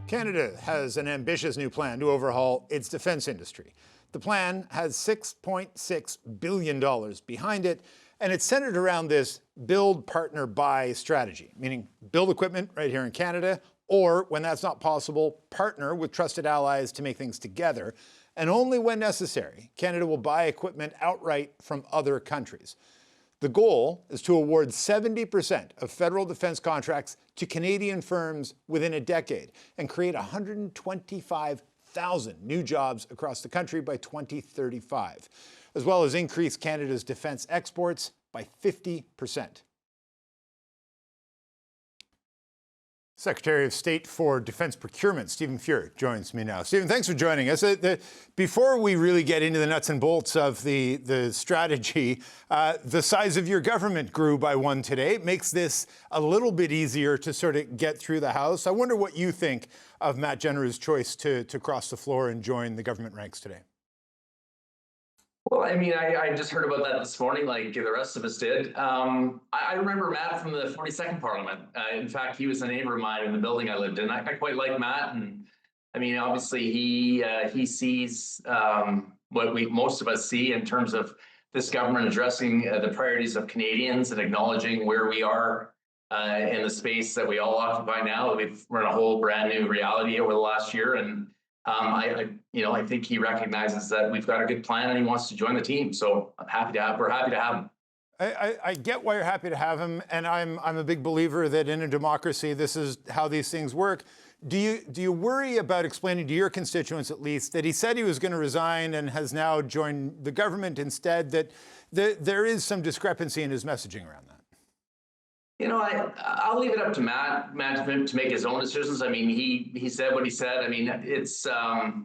Canada has an ambitious new plan to overhaul its defence industry. The plan has $6.6 billion behind it, and it's centered around this build, partner, buy strategy, meaning build equipment right here in Canada, or when that's not possible, partner with trusted allies to make things together. And only when necessary, Canada will buy equipment outright from other countries. The goal is to award 70% of federal defence contracts to Canadian firms within a decade and create 125,000 new jobs across the country by 2035, as well as increase Canada's defence exports by 50%. Secretary of State for Defence Procurement Stephen Fuhr joins me now. Stephen, thanks for joining us. Before we really get into the nuts and bolts of the strategy, the size of your government grew by one today. It makes this a little bit easier to sort of get through the House. I wonder what you think of Matt Jenner's choice to cross the floor and join the government ranks today. Well, I mean, I just heard about that this morning, like the rest of us did. I remember Matt from the 42nd Parliament. In fact, he was a neighbor of mine in the building I lived in. I quite like Matt, and I mean, obviously, he sees what most of us see in terms of this government addressing the priorities of Canadians and acknowledging where we are in the space that we all occupy now. We're in a whole brand new reality over the last year, and I think he recognizes that we've got a good plan and he wants to join the team. So we're happy to have him. I get why you're happy to have him, and I'm a big believer that in a democracy, this is how these things work. Do you worry about explaining to your constituents, at least, that he said he was going to resign and has now joined the government instead, that there is some discrepancy in his messaging around that? You know, I'll leave it up to Matt to make his own decisions. I mean, he said what he said. I mean, it's a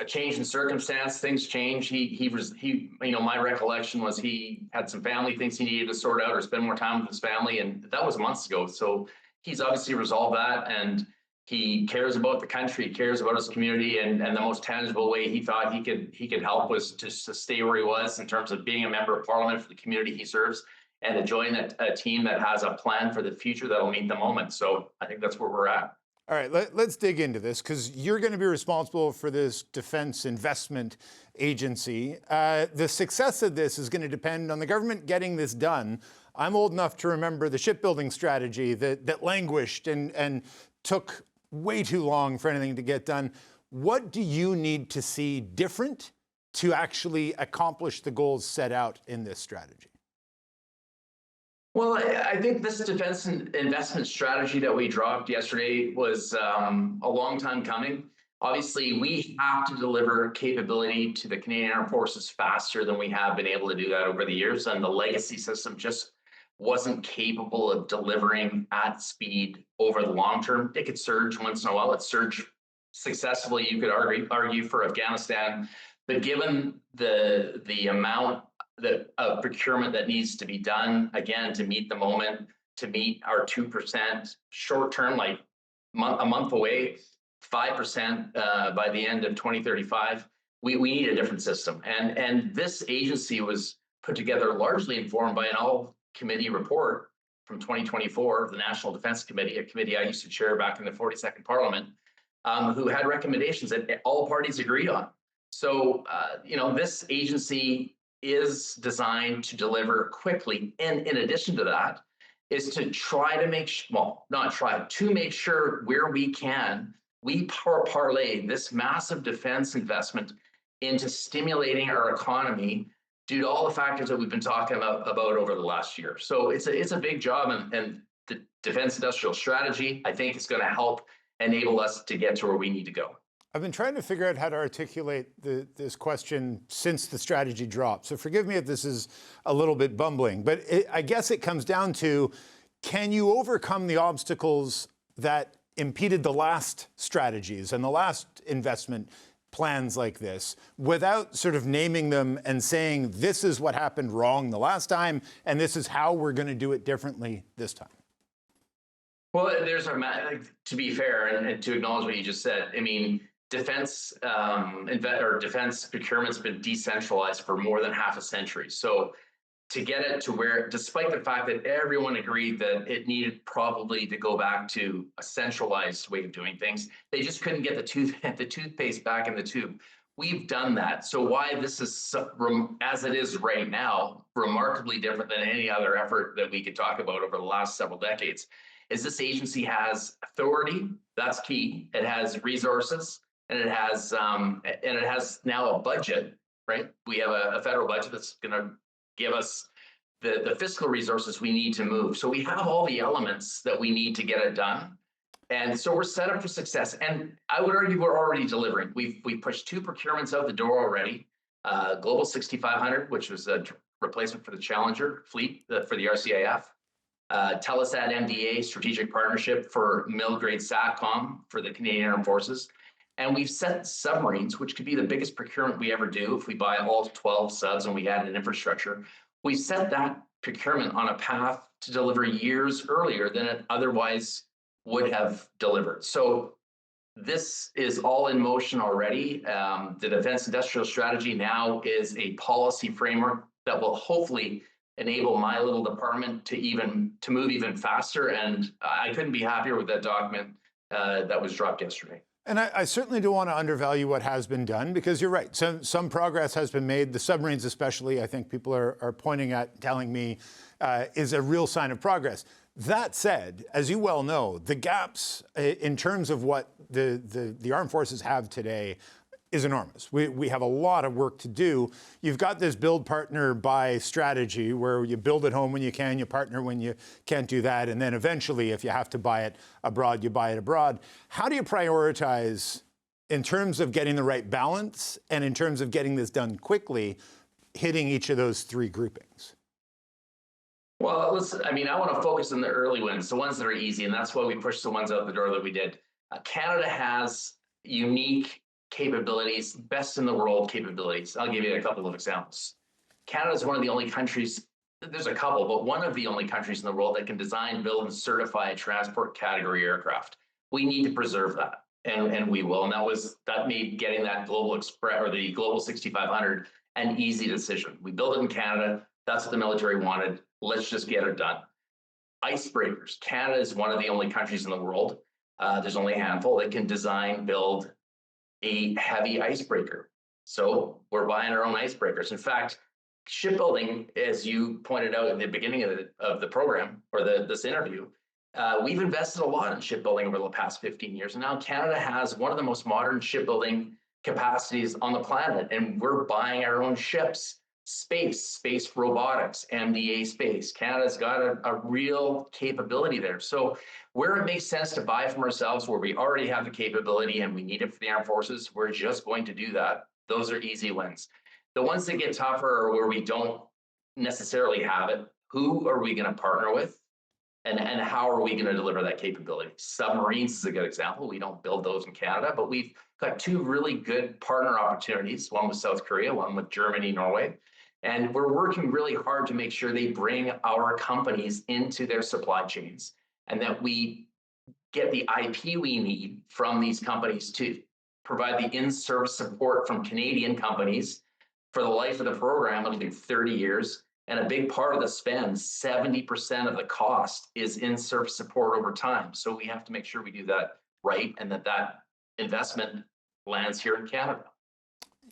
change in circumstance. Things change. My recollection was he had some family things he needed to sort out or spend more time with his family, and that was months ago. So he's obviously resolved that, and he cares about the country, he cares about his community, and the most tangible way he thought he could help was just to stay where he was in terms of being a member of Parliament for the community he serves, and to join a team that has a plan for the future that will meet the moment. So I think that's where we're at. All right, let's dig into this, because you're going to be responsible for this defense investment agency. The success of this is going to depend on the government getting this done. I'm old enough to remember the shipbuilding strategy that languished and took way too long for anything to get done. What do you need to see different to actually accomplish the goals set out in this strategy? Well, I think this defense investment strategy that we dropped yesterday was a long time coming. Obviously, we have to deliver capability to the Canadian Armed Forces faster than we have been able to do that over the years, and the legacy system just wasn't capable of delivering at speed over the long term. It could surge once in a while. It surged successfully, you could argue, for Afghanistan, but given the amount of procurement that needs to be done, again, to meet the moment, to meet our 2% short term, like a month away, 5% by the end of 2035, we need a different system. And this agency was put together largely informed by an all-committee report from 2024, the National Defence Committee, a committee I used to chair back in the 42nd Parliament, who had recommendations that all parties agreed on. So, this agency is designed to deliver quickly. And in addition to that, is to try to make sure where we can, we parlay this massive defense investment into stimulating our economy due to all the factors that we've been talking about over the last year. So it's a big job, and the defense industrial strategy, I think, is going to help enable us to get to where we need to go. I've been trying to figure out how to articulate this question since the strategy dropped. So forgive me if this is a little bit bumbling, but I guess it comes down to, can you overcome the obstacles that impeded the last strategies and the last investment plans like this without sort of naming them and saying, this is what happened wrong the last time, and this is how we're going to do it differently this time? Well, to be fair and to acknowledge what you just said, I mean, defense procurement's been decentralized for more than half a century. So to get it to where, despite the fact that everyone agreed that it needed probably to go back to a centralized way of doing things, they just couldn't get the toothpaste back in the tube. We've done that. So why this is, as it is right now, remarkably different than any other effort that we could talk about over the last several decades, is this agency has authority. That's key. It has resources, and it has now a budget. Right? We have a federal budget that's going to give us the fiscal resources we need to move. So we have all the elements that we need to get it done. And so we're set up for success. And I would argue we're already delivering. We've pushed 2 procurements out the door already. Global 6500, which was a replacement for the Challenger fleet for the RCAF. Telesat MDA strategic partnership for mill-grade SATCOM for the Canadian Armed Forces. And we've set submarines, which could be the biggest procurement we ever do if we buy all 12 subs and we add an infrastructure. We set that procurement on a path to deliver years earlier than it otherwise would have delivered. So this is all in motion already. The Defense Industrial Strategy now is a policy framework that will hopefully enable my little department to move even faster. And I couldn't be happier with that document that was dropped yesterday. And I certainly don't want to undervalue what has been done, because you're right. Some progress has been made. The submarines especially, I think people are pointing at, telling me, is a real sign of progress. That said, as you well know, the gaps in terms of what the armed forces have today is enormous. We have a lot of work to do. You've got this build, partner, buy strategy where you build at home when you can, you partner when you can't do that, and then eventually, if you have to buy it abroad, you buy it abroad. How do you prioritize in terms of getting the right balance and in terms of getting this done quickly, hitting each of those 3 groupings? Well, listen, I want to focus on the early wins, the ones that are easy, and that's why we pushed the ones out the door that we did. Canada has unique capabilities, best in the world capabilities. I'll give you a couple of examples. Canada is one of the only countries, there's a couple, but one of the only countries in the world that can design, build, and certify a transport category aircraft. We need to preserve that, and we will. And that made getting that Global Express or the Global 6500 an easy decision. We built it in Canada. That's what the military wanted. Let's just get it done. Icebreakers. Canada is one of the only countries in the world. There's only a handful that can design, build a heavy icebreaker. So we're buying our own icebreakers. In fact, shipbuilding, as you pointed out at the beginning of the program or this interview, we've invested a lot in shipbuilding over the past 15 years. And now Canada has one of the most modern shipbuilding capacities on the planet. And we're buying our own ships, space robotics, MDA space. Canada's got a real capability there. So where it makes sense to buy from ourselves, where we already have the capability and we need it for the armed forces, we're just going to do that. Those are easy wins. The ones that get tougher are where we don't necessarily have it. Who are we going to partner with? And how are we going to deliver that capability? Submarines is a good example. We don't build those in Canada, but we've got 2 really good partner opportunities, one with South Korea, one with Germany, Norway. And we're working really hard to make sure they bring our companies into their supply chains and that we get the IP we need from these companies to provide the in-service support from Canadian companies for the life of the program, it'll be 30 years. And a big part of the spend, 70% of the cost, is in-service support over time. So we have to make sure we do that right and that investment lands here in Canada.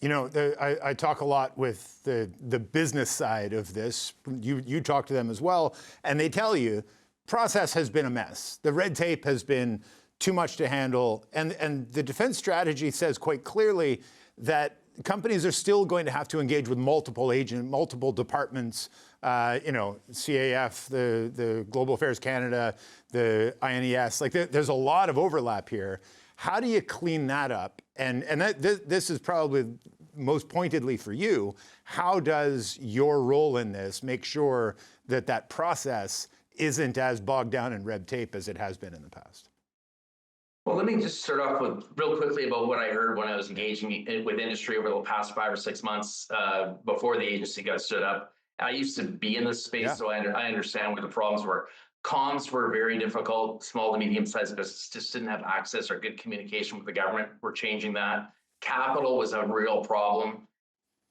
You know, I talk a lot with the business side of this. You talk to them as well, and they tell you process has been a mess. The red tape has been too much to handle, and the defense strategy says quite clearly that companies are still going to have to engage with multiple departments. You know, CAF, the Global Affairs Canada, the INES. Like there's a lot of overlap here. How do you clean that up? And this is probably most pointedly for you. How does your role in this make sure that that process isn't as bogged down in red tape as it has been in the past? Well, let me just start off with real quickly about what I heard when I was engaging with industry over the past 5 or 6 months before the agency got stood up. I used to be in this space, so I understand where the problems were. Comms were very difficult. Small to medium-sized businesses just didn't have access or good communication with the government. We're changing that. Capital was a real problem.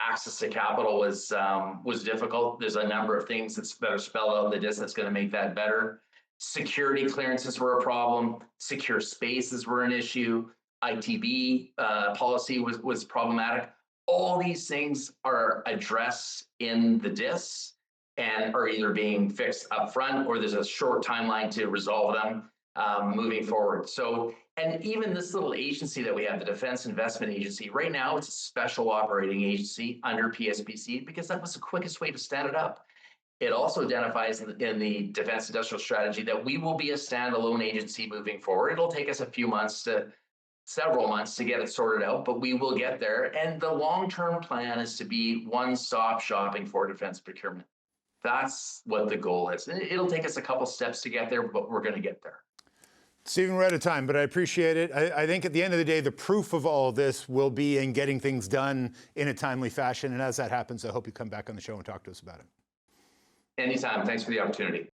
access to capital was difficult. There's a number of things that are spelled out in the DIS that's going to make that better. Security clearances were a problem. Secure spaces were an issue. ITB policy was problematic. All these things are addressed in the DIS and are either being fixed up front or there's a short timeline to resolve them moving forward. So, and even this little agency that we have, the Defence Investment Agency, right now it's a special operating agency under PSPC because that was the quickest way to stand it up. It also identifies in the Defence Industrial Strategy that we will be a standalone agency moving forward. It'll take us a few months to several months to get it sorted out, but we will get there. And the long-term plan is to be one-stop shopping for defence procurement. That's what the goal is. It'll take us a couple steps to get there, but we're going to get there. Stephen, we're out of time, but I appreciate it. I think at the end of the day, the proof of all of this will be in getting things done in a timely fashion. And as that happens, I hope you come back on the show and talk to us about it. Anytime. Thanks for the opportunity.